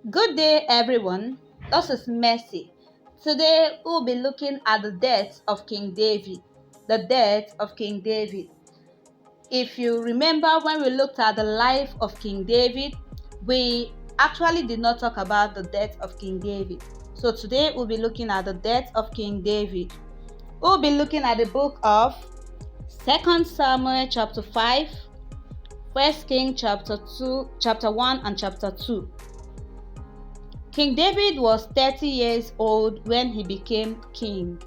Good day, everyone. This is Mercy. Today, we'll be looking at the death of King David. The death of King David. If you remember when we looked at the life of King David, we actually did not talk about the death of King David. So today, we'll be looking at the death of King David. We'll be looking at the book of 2 Samuel chapter 5, 1 King chapter 1 and chapter 2. King David was 30 years old when he became king.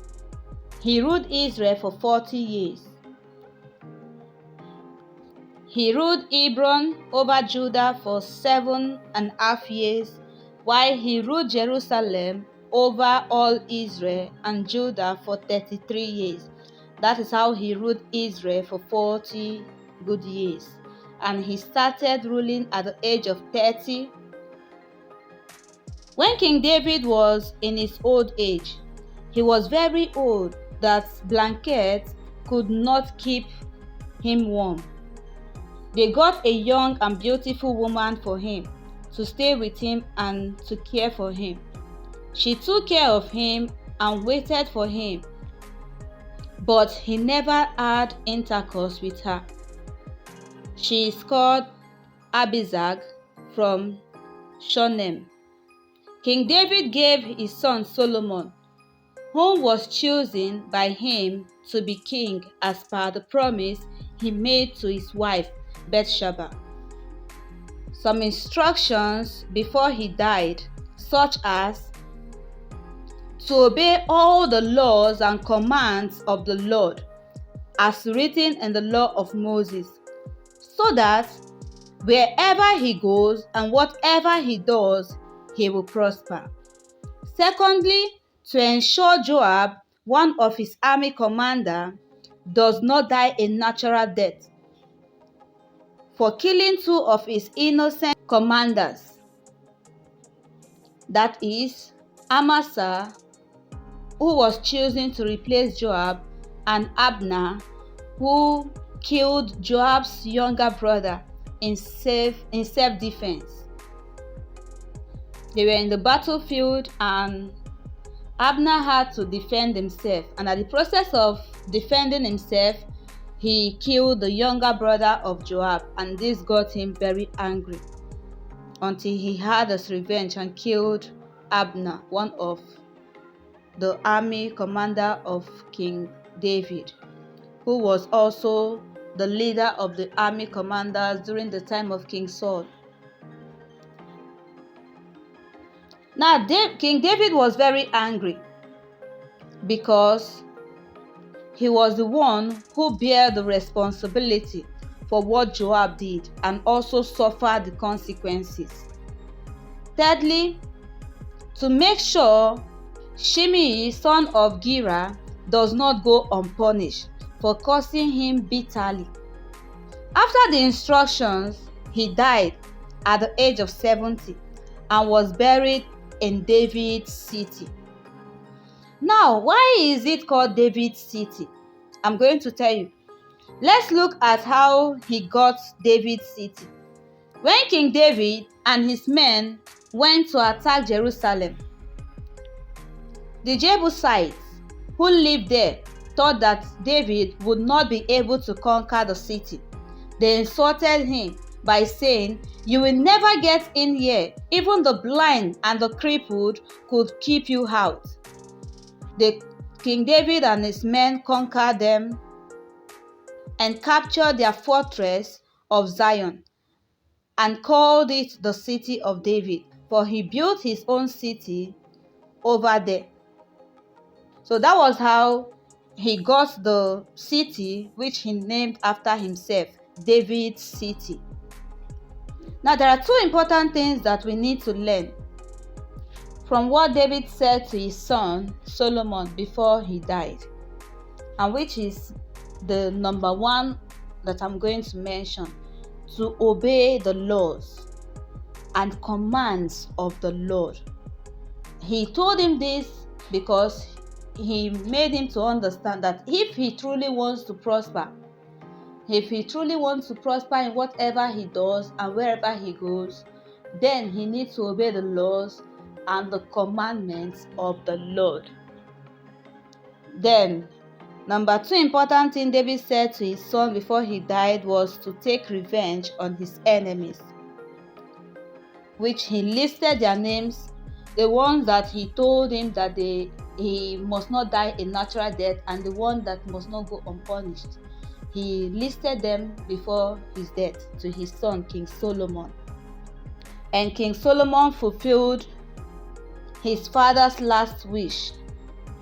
He ruled Israel for 40 years. He ruled Hebron over Judah for 7.5 years, while he ruled Jerusalem over all Israel and Judah for 33 years. That is how he ruled Israel for 40 good years. And he started ruling at the age of 30. When King David was in his old age, he was very old that blankets could not keep him warm. They got a young and beautiful woman for him to stay with him and to care for him. She took care of him and waited for him, but he never had intercourse with her. She is called Abizag from Shunem. King David gave his son Solomon, whom was chosen by him to be king as per the promise he made to his wife Bathsheba, some instructions before he died, such as to obey all the laws and commands of the Lord as written in the law of Moses, so that wherever he goes and whatever he does, he will prosper. Secondly, to ensure Joab, one of his army commander, does not die a natural death for killing two of his innocent commanders, that is, Amasa, who was chosen to replace Joab, and Abner, who killed Joab's younger brother in self-defense. They were in the battlefield and Abner had to defend himself, and at the process of defending himself, he killed the younger brother of Joab, and this got him very angry until he had his revenge and killed Abner, one of the army commander of King David, who was also the leader of the army commanders during the time of King Saul. Now, King David was very angry because he was the one who bear the responsibility for what Joab did and also suffered the consequences. Thirdly, to make sure Shimei, son of Gera, does not go unpunished for cursing him bitterly. After the instructions, he died at the age of 70 and was buried in David's city. Now, why is it called David's city? I'm going to tell you. Let's look at how he got David's city. When King David and his men went to attack Jerusalem, the Jebusites who lived there thought that David would not be able to conquer the city. They insulted him by saying, "You will never get in here. Even the blind and the crippled could keep you out." King David and his men conquered them and captured their fortress of Zion and called it the city of David, for he built his own city over there. So that was how he got the city, which he named after himself, David's city. Now, there are two important things that we need to learn from what David said to his son Solomon before he died, and which is the number one that I'm going to mention: to obey the laws and commands of the Lord. He told him this because he made him to understand that if he truly wants to prosper, if he truly wants to prosper in whatever he does and wherever he goes, then he needs to obey the laws and the commandments of the Lord. Then, number 2 important thing David said to his son before he died was to take revenge on his enemies, which he listed their names, the ones that he told him that he must not die a natural death, and the one that must not go unpunished. He listed them before his death to his son, King Solomon. And King Solomon fulfilled his father's last wish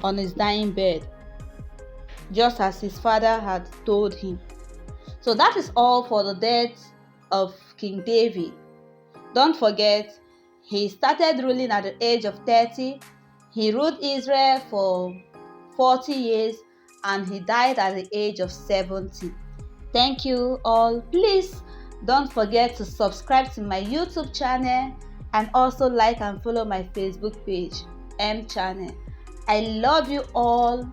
on his dying bed, just as his father had told him. So that is all for the death of King David. Don't forget, he started ruling at the age of 30. He ruled Israel for 40 years and he died at the age of 70. Thank you all. Please don't forget to subscribe to my YouTube channel and also like and follow my Facebook page, M Channel. I love you all.